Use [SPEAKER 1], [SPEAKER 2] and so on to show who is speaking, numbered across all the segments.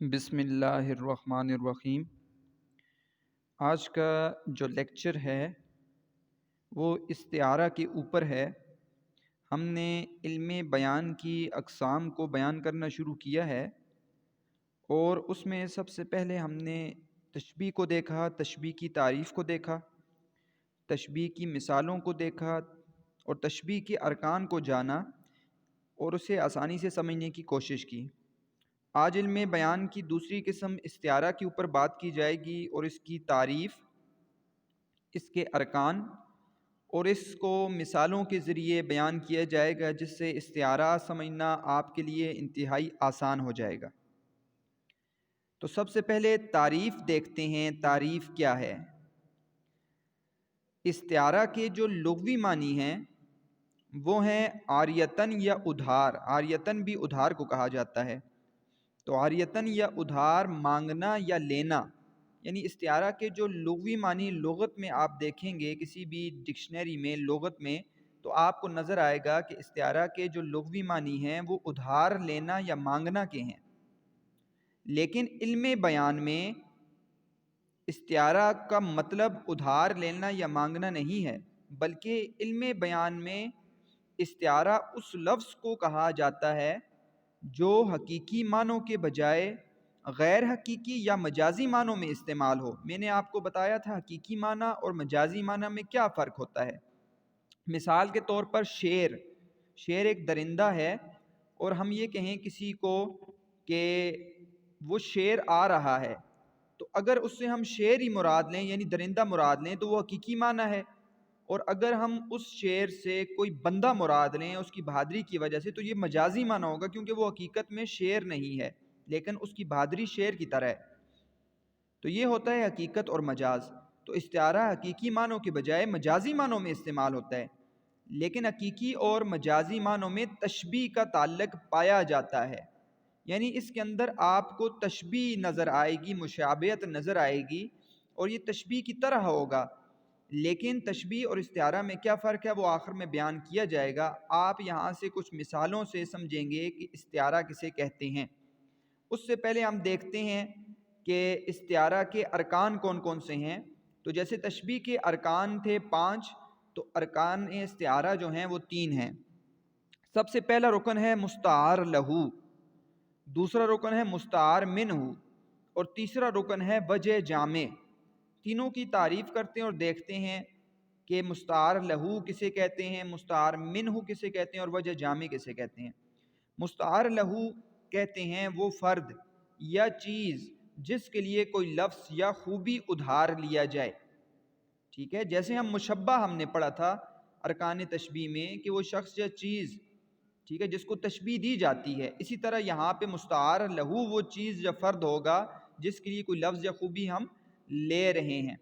[SPEAKER 1] بسم اللہ الرحمن الرحیم۔ آج کا جو لیکچر ہے وہ استعارہ کے اوپر ہے۔ ہم نے علم بیان کی اقسام کو بیان کرنا شروع کیا ہے اور اس میں سب سے پہلے ہم نے تشبیہ کو دیکھا، تشبیہ کی تعریف کو دیکھا، تشبیہ کی مثالوں کو دیکھا اور تشبیہ کے ارکان کو جانا اور اسے آسانی سے سمجھنے کی کوشش کی۔ آج علم بیان کی دوسری قسم استعارہ کے اوپر بات کی جائے گی اور اس کی تعریف، اس کے ارکان اور اس کو مثالوں کے ذریعے بیان کیا جائے گا، جس سے استعارہ سمجھنا آپ کے لیے انتہائی آسان ہو جائے گا۔ تو سب سے پہلے تعریف دیکھتے ہیں، تعریف کیا ہے؟ استعارہ کے جو لغوی معنی ہیں وہ ہیں عاریتن یا ادھار۔ عاریتن بھی ادھار کو کہا جاتا ہے۔ تو عاریتن یا ادھار، مانگنا یا لینا، یعنی استعارہ کے جو لغوی معنی لغت میں آپ دیکھیں گے کسی بھی ڈکشنری میں، لغت میں، تو آپ کو نظر آئے گا کہ استعارہ کے جو لغوی معنی ہیں وہ ادھار لینا یا مانگنا کے ہیں۔ لیکن علم بیان میں استعارہ کا مطلب ادھار لینا یا مانگنا نہیں ہے، بلکہ علم بیان میں استعارہ اس لفظ کو کہا جاتا ہے جو حقیقی معنوں کے بجائے غیر حقیقی یا مجازی معنوں میں استعمال ہو۔ میں نے آپ کو بتایا تھا حقیقی معنی اور مجازی معنی میں کیا فرق ہوتا ہے۔ مثال کے طور پر شیر ایک درندہ ہے، اور ہم یہ کہیں کسی کو کہ وہ شیر آ رہا ہے، تو اگر اس سے ہم شیر ہی مراد لیں، یعنی درندہ مراد لیں، تو وہ حقیقی معنی ہے۔ اور اگر ہم اس شیر سے کوئی بندہ مراد لیں اس کی بہادری کی وجہ سے، تو یہ مجازی معنی ہوگا، کیونکہ وہ حقیقت میں شیر نہیں ہے لیکن اس کی بہادری شیر کی طرح ہے۔ تو یہ ہوتا ہے حقیقت اور مجاز۔ تو استعارہ حقیقی معنوں کے بجائے مجازی معنوں میں استعمال ہوتا ہے، لیکن حقیقی اور مجازی معنوں میں تشبیہ کا تعلق پایا جاتا ہے، یعنی اس کے اندر آپ کو تشبیہ نظر آئے گی، مشابہت نظر آئے گی، اور یہ تشبیہ کی طرح ہوگا۔ لیکن تشبیہ اور استعارہ میں کیا فرق ہے وہ آخر میں بیان کیا جائے گا۔ آپ یہاں سے کچھ مثالوں سے سمجھیں گے کہ استعارہ کسے کہتے ہیں۔ اس سے پہلے ہم دیکھتے ہیں کہ استعارہ کے ارکان کون کون سے ہیں۔ تو جیسے تشبیہ کے ارکان تھے 5، تو ارکان استعارہ جو ہیں وہ 3 ہیں۔ سب سے پہلا رکن ہے مستعار لہو، دوسرا رکن ہے مستعار منہ، اور تیسرا رکن ہے وجہ جامع۔ تینوں کی تعریف کرتے ہیں اور دیکھتے ہیں کہ مستعار لہو کسے کہتے ہیں، مستعار منہ کسے کہتے ہیں، اور وجہ جامع کسے کہتے ہیں۔ مستعار لہو کہتے ہیں وہ فرد یا چیز جس کے لیے کوئی لفظ یا خوبی ادھار لیا جائے۔ ٹھیک ہے، جیسے ہم نے پڑھا تھا ارکان تشبیہ میں کہ وہ شخص یا چیز، ٹھیک ہے، جس کو تشبیہ دی جاتی ہے، اسی طرح یہاں پہ مستعار لہو وہ چیز یا فرد ہوگا جس کے لیے کوئی لفظ یا خوبی ہم لے رہے ہیں۔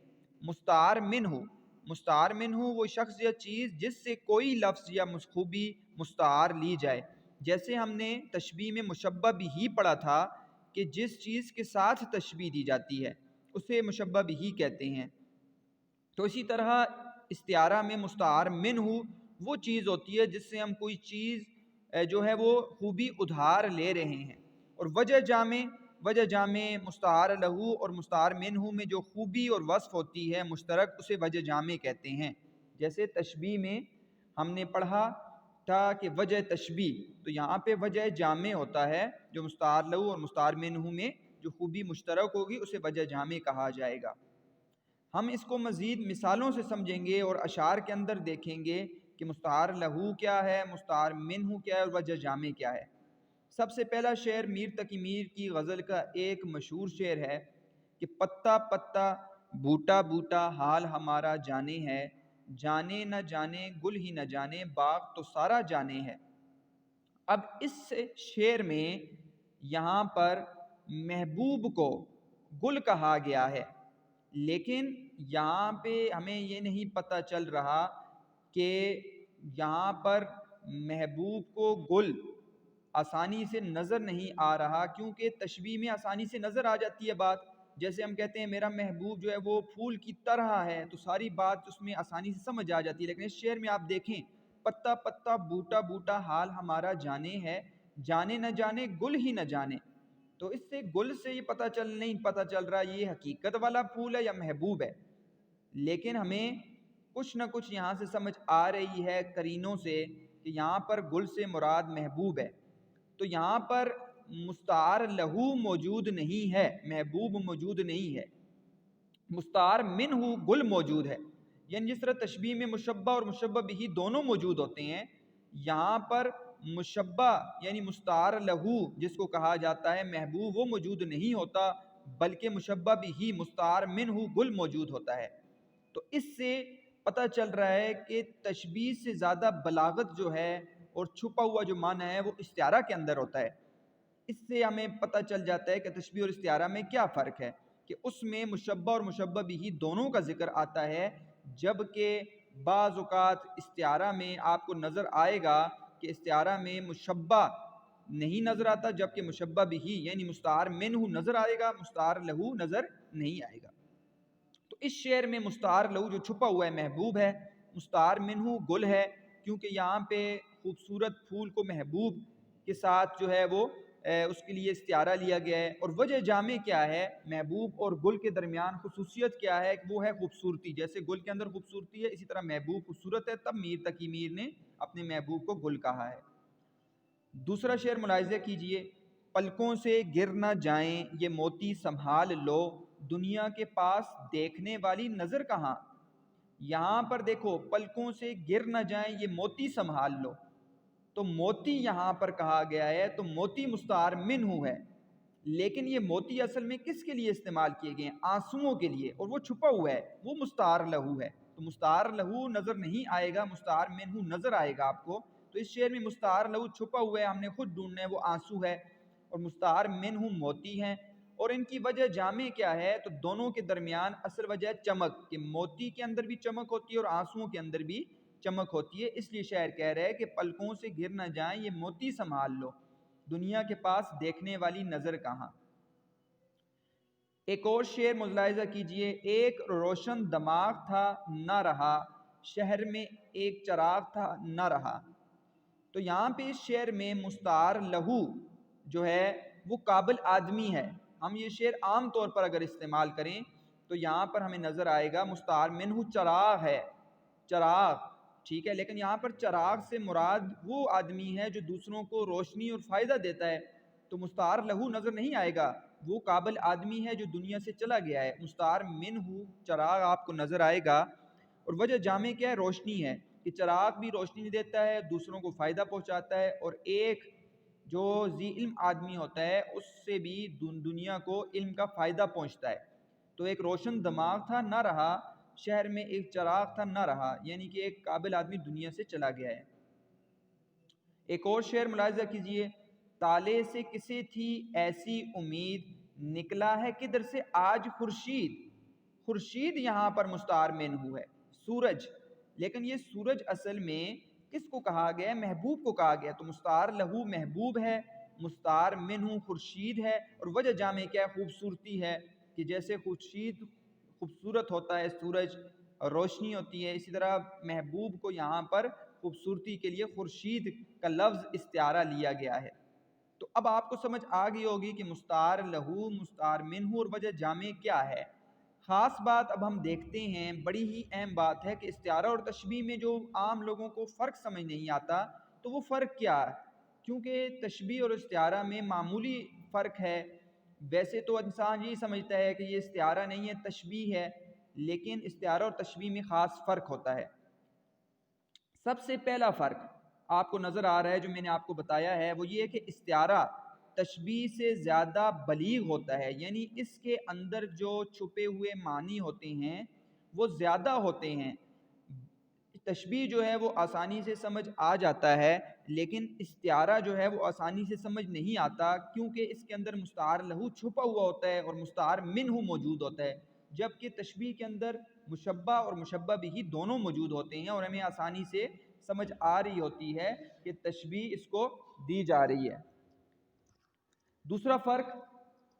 [SPEAKER 1] مستعار منہ وہ شخص یا چیز جس سے کوئی لفظ یا خوبی مستعار لی جائے۔ جیسے ہم نے تشبیہ میں مشبہ بھی پڑھا تھا کہ جس چیز کے ساتھ تشبیہ دی جاتی ہے اسے مشبہ بھی کہتے ہیں۔ تو اسی طرح استعارہ میں مستعار منہ وہ چیز ہوتی ہے جس سے ہم کوئی چیز جو ہے وہ خوبی ادھار لے رہے ہیں۔ اور وجہ جامع مستعار لہو اور مستعار منہ میں جو خوبی اور وصف ہوتی ہے مشترک، اسے وجہ جامع کہتے ہیں۔ جیسے تشبیہ میں ہم نے پڑھا تھا کہ وجہ تشبیہ، تو یہاں پہ وجہ جامع ہوتا ہے، جو مستعار لہو اور مستعار منہ میں جو خوبی مشترک ہوگی اسے وجہ جامع کہا جائے گا۔ ہم اس کو مزید مثالوں سے سمجھیں گے اور اشعار کے اندر دیکھیں گے کہ مستعار لہو کیا ہے، مستعار منہ کیا ہے اور وجہ جامع کیا ہے۔ سب سے پہلا شعر میر تقی میر کی غزل کا ایک مشہور شعر ہے کہ پتا پتا بوٹا بوٹا حال ہمارا جانے ہے، جانے نہ جانے گل ہی نہ جانے باغ تو سارا جانے ہے۔ اب اس شعر میں یہاں پر محبوب کو گل کہا گیا ہے، لیکن یہاں پہ ہمیں یہ نہیں پتہ چل رہا کہ یہاں پر محبوب کو گل آسانی سے نظر نہیں آ رہا، کیونکہ تشبیہ میں آسانی سے نظر آ جاتی ہے بات۔ جیسے ہم کہتے ہیں میرا محبوب جو ہے وہ پھول کی طرح ہے، تو ساری بات اس میں آسانی سے سمجھ آ جاتی ہے۔ لیکن اس شعر میں آپ دیکھیں پتا پتا بوٹا بوٹا حال ہمارا جانے ہے، جانے نہ جانے گل ہی نہ جانے، تو اس سے گل سے یہ نہیں پتہ چل رہا یہ حقیقت والا پھول ہے یا محبوب ہے، لیکن ہمیں کچھ نہ کچھ یہاں سے سمجھ آ رہی ہے قرینوں سے کہ یہاں پر گل سے مراد محبوب ہے۔ تو یہاں پر مستعار لہو موجود نہیں ہے، محبوب موجود نہیں ہے، مستعار منہ گل موجود ہے۔ یعنی جس طرح تشبیہ میں مشبہ اور مشبہ بھی دونوں موجود ہوتے ہیں، یہاں پر مشبہ یعنی مستعار لہو جس کو کہا جاتا ہے محبوب وہ موجود نہیں ہوتا، بلکہ مشبہ بھی مستعار منہ گل موجود ہوتا ہے۔ تو اس سے پتہ چل رہا ہے کہ تشبیہ سے زیادہ بلاغت جو ہے اور چھپا ہوا جو معنی ہے وہ استعارہ کے اندر ہوتا ہے۔ اس سے ہمیں پتہ چل جاتا ہے کہ تشبیہ اور استعارہ میں کیا فرق ہے، کہ اس میں مشبہ اور مشبہ بھی دونوں کا ذکر آتا ہے، جبکہ بعض اوقات استعارہ میں آپ کو نظر آئے گا کہ استعارہ میں مشبہ نہیں نظر آتا، جبکہ مشبہ بھی یعنی مستعار منہ نظر آئے گا، مستعار لہو نظر نہیں آئے گا۔ تو اس شعر میں مستعار لہو جو چھپا ہوا ہے محبوب ہے، مستعار منہ گل ہے، کیونکہ یہاں پہ خوبصورت پھول کو محبوب کے ساتھ جو ہے وہ اس کے لیے استعارہ لیا گیا ہے۔ اور وجہ جامع کیا ہے، محبوب اور گل کے درمیان خصوصیت کیا ہے، وہ ہے خوبصورتی۔ جیسے گل کے اندر خوبصورتی ہے، اسی طرح محبوب خوبصورت ہے، تب میر تقی میر نے اپنے محبوب کو گل کہا ہے۔ دوسرا شعر ملاحظہ کیجئے، پلکوں سے گر نہ جائیں یہ موتی سنبھال لو، دنیا کے پاس دیکھنے والی نظر کہاں۔ یہاں پر دیکھو، پلکوں سے گر نہ جائیں یہ موتی سنبھال لو، تو موتی یہاں پر کہا گیا ہے، تو موتی مستعار منہ ہے، لیکن یہ موتی اصل میں کس کے لیے استعمال کیے گئے ہیں، آنسوؤں کے لیے، اور وہ چھپا ہوا ہے، وہ مستعار لہو ہے۔ تو مستعار لہو نظر نہیں آئے گا، مستعار منہ نظر آئے گا آپ کو۔ تو اس شعر میں مستعار لہو چھپا ہوا ہے، ہم نے خود ڈھونڈنا ہے، وہ آنسو ہے، اور مستعار منہ موتی ہیں۔ اور ان کی وجہ جامع کیا ہے، تو دونوں کے درمیان اصل وجہ ہے چمک، کہ موتی کے اندر بھی چمک ہوتی ہے اور آنسوؤں کے اندر بھی چمک ہوتی ہے۔ اس لیے شاعر کہہ رہے ہیں کہ پلکوں سے گر نہ جائیں یہ موتی سنبھال لو، دنیا کے پاس دیکھنے والی نظر کہاں۔ ایک اور شعر ملاحظہ کیجئے، ایک روشن دماغ تھا نہ رہا، شہر میں ایک چراغ تھا نہ رہا۔ تو یہاں پہ اس شعر میں مستعار لہو جو ہے وہ قابل آدمی ہے۔ ہم یہ شعر عام طور پر اگر استعمال کریں تو یہاں پر ہمیں نظر آئے گا مستعار منہ چراغ ہے، چراغ، ٹھیک ہے، لیکن یہاں پر چراغ سے مراد وہ آدمی ہے جو دوسروں کو روشنی اور فائدہ دیتا ہے، تو مستعار لہو نظر نہیں آئے گا، وہ قابل آدمی ہے جو دنیا سے چلا گیا ہے۔ مستعار منہ چراغ آپ کو نظر آئے گا، اور وجہ جامع کیا ہے، روشنی ہے، کہ چراغ بھی روشنی دیتا ہے، دوسروں کو فائدہ پہنچاتا ہے، اور ایک جو ذی علم آدمی ہوتا ہے اس سے بھی دنیا کو علم کا فائدہ پہنچتا ہے۔ تو ایک روشن دماغ تھا نہ رہا، شہر میں ایک چراغ تھا نہ رہا، یعنی کہ ایک قابل آدمی دنیا سے چلا گیا ہے۔ ایک اور شعر ملاحظہ کیجئے، تالے سے کسے تھی ایسی امید، نکلا ہے کدھر سے آج خورشید۔ خورشید یہاں پر مستعار منہ ہے، سورج، لیکن یہ سورج اصل میں کس کو کہا گیا ہے، محبوب کو کہا گیا، تو مستعار لہو محبوب ہے، مستعار منہ خورشید ہے، اور وجہ جامع کیا ہے، خوبصورتی ہے، کہ جیسے خورشید خوبصورت ہوتا ہے، سورج روشنی ہوتی ہے، اسی طرح محبوب کو یہاں پر خوبصورتی کے لیے خورشید کا لفظ استعارہ لیا گیا ہے۔ تو اب آپ کو سمجھ آ گئی ہوگی کہ مستعار لہو، مستعار منہ اور وجہ جامع کیا ہے۔ خاص بات اب ہم دیکھتے ہیں، بڑی ہی اہم بات ہے کہ استعارہ اور تشبیہ میں جو عام لوگوں کو فرق سمجھ نہیں آتا، تو وہ فرق کیا ہے، کیونکہ تشبیہ اور استعارہ میں معمولی فرق ہے۔ ویسے تو انسان یہی سمجھتا ہے کہ یہ استعارہ نہیں ہے، تشبیہ ہے، لیکن استعارہ اور تشبیہ میں خاص فرق ہوتا ہے۔ سب سے پہلا فرق آپ کو نظر آ رہا ہے جو میں نے آپ کو بتایا ہے، وہ یہ ہے کہ استعارہ تشبیہ سے زیادہ بلیغ ہوتا ہے، یعنی اس کے اندر جو چھپے ہوئے معنی ہوتے ہیں وہ زیادہ ہوتے ہیں۔ تشبیہ جو ہے وہ آسانی سے سمجھ آ جاتا ہے، لیکن استعارہ جو ہے وہ آسانی سے سمجھ نہیں آتا، کیونکہ اس کے اندر مستعار لہو چھپا ہوا ہوتا ہے اور مستعار منہ موجود ہوتا ہے، جبکہ تشبیہ کے اندر مشبہ اور مشبہ بھی دونوں موجود ہوتے ہیں، اور ہمیں آسانی سے سمجھ آ رہی ہوتی ہے کہ تشبیہ اس کو دی جا رہی ہے۔ دوسرا فرق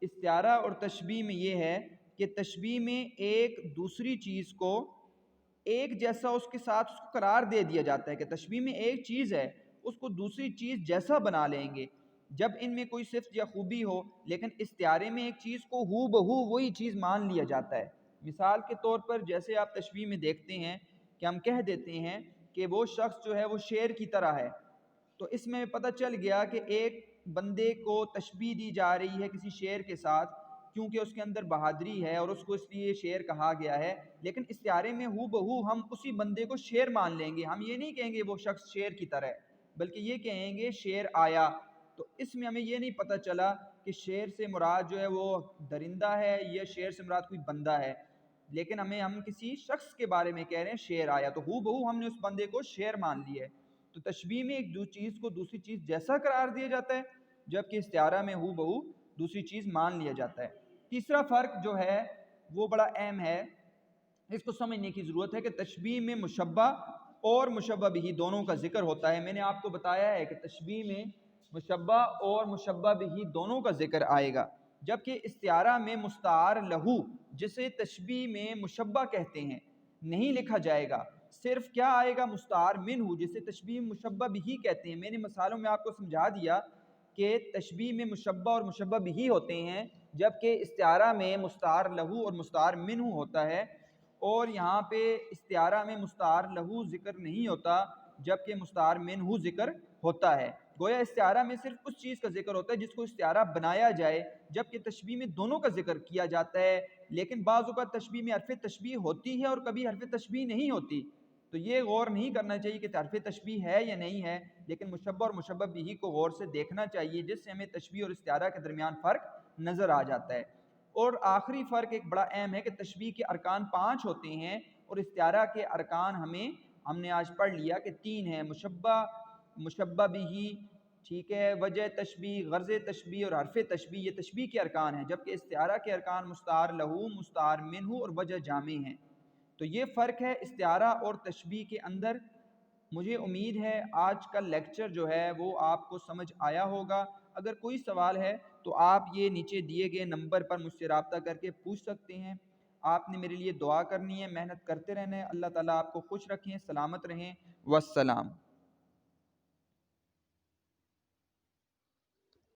[SPEAKER 1] استعارہ اور تشبیہ میں یہ ہے کہ تشبیہ میں ایک دوسری چیز کو ایک جیسا اس کے ساتھ اس کو قرار دے دیا جاتا ہے، کہ تشبیہ میں ایک چیز ہے اس کو دوسری چیز جیسا بنا لیں گے، جب ان میں کوئی صفت یا خوبی ہو لیکن استعارے میں ایک چیز کو ہو بہو وہی چیز مان لیا جاتا ہے. مثال کے طور پر جیسے آپ تشبیہ میں دیکھتے ہیں کہ ہم کہہ دیتے ہیں کہ وہ شخص جو ہے وہ شیر کی طرح ہے، تو اس میں پتہ چل گیا کہ ایک بندے کو تشبیہ دی جا رہی ہے کسی شیر کے ساتھ کیونکہ اس کے اندر بہادری ہے اور اس کو اس لیے شیر کہا گیا ہے، لیکن استعارے میں ہو بہو ہم اسی بندے کو شیر مان لیں گے. ہم یہ نہیں کہیں گے وہ شخص شیر کی طرح ہے، بلکہ یہ کہیں گے شیر آیا. تو اس میں ہمیں یہ نہیں پتہ چلا کہ شیر سے مراد جو ہے وہ درندہ ہے یا شیر سے مراد کوئی بندہ ہے، لیکن ہم کسی شخص کے بارے میں کہہ رہے ہیں شیر آیا، تو ہو بہو ہم نے اس بندے کو شیر مان لیا ہے. تو تشبیہ میں ایک چیز کو دوسری چیز جیسا قرار دیا جاتا ہے، جبکہ استعارہ میں ہو بہو دوسری چیز مان لیا جاتا ہے. تیسرا فرق جو ہے وہ بڑا اہم ہے، اس کو سمجھنے کی ضرورت ہے کہ تشبیہ میں مشبہ اور مشبہ بھی دونوں کا ذکر ہوتا ہے. میں نے آپ کو بتایا ہے کہ تشبیہ میں مشبہ اور مشبہ بھی دونوں کا ذکر آئے گا، جبکہ استعارہ میں مستعار لہو جسے تشبیہ میں مشبہ کہتے ہیں نہیں لکھا جائے گا. صرف کیا آئے گا؟ مستعار منہ جسے تشبیہ مشبہ بھی کہتے ہیں. میں نے مثالوں میں آپ کو سمجھا دیا کہ تشبیہ میں مشبہ اور مشبہ بھی ہوتے ہیں، جبکہ استعارہ میں مستعار لہو اور مستعار منہ ہوتا ہے. اور یہاں پہ استعارہ میں مستعار لہو ذکر نہیں ہوتا جبکہ مستعار منہ ذکر ہوتا ہے. گویا استعارہ میں صرف اس چیز کا ذکر ہوتا ہے جس کو استعارہ بنایا جائے، جبکہ تشبیہ میں دونوں کا ذکر کیا جاتا ہے. لیکن بعض اوقات تشبیہ میں حرف تشبیہ ہوتی ہے اور کبھی حرف تشبیہ نہیں ہوتی، تو یہ غور نہیں کرنا چاہیے کہ حرف تشبیہ ہے یا نہیں ہے، لیکن مشبہ اور مشبہ بھی کو غور سے دیکھنا چاہیے، جس سے ہمیں تشبیہ اور استعارہ کے درمیان فرق نظر آ جاتا ہے. اور آخری فرق ایک بڑا اہم ہے کہ تشبیہ کے ارکان 5 ہوتے ہیں اور استعارہ کے ارکان ہم نے آج پڑھ لیا کہ 3 ہیں: مشبہ، مشبہ بھی، ٹھیک ہے، وجہ تشبیہ، غرض تشبیہ اور حرف تشبیہ. یہ تشبیہ کے ارکان ہیں، جبکہ استعارہ کے ارکان مستعار لہو، مستعار منہ اور وجہ جامع ہیں. تو یہ فرق ہے استعارہ اور تشبیہ کے اندر. مجھے امید ہے آج کا لیکچر جو ہے وہ آپ کو سمجھ آیا ہوگا. اگر کوئی سوال ہے تو آپ یہ نیچے دیے گئے نمبر پر مجھ سے رابطہ کر کے پوچھ سکتے ہیں. آپ نے میرے لیے دعا کرنی ہے، محنت کرتے رہنا ہے. اللہ تعالیٰ آپ کو خوش رکھیں، سلامت رہیں. والسلام.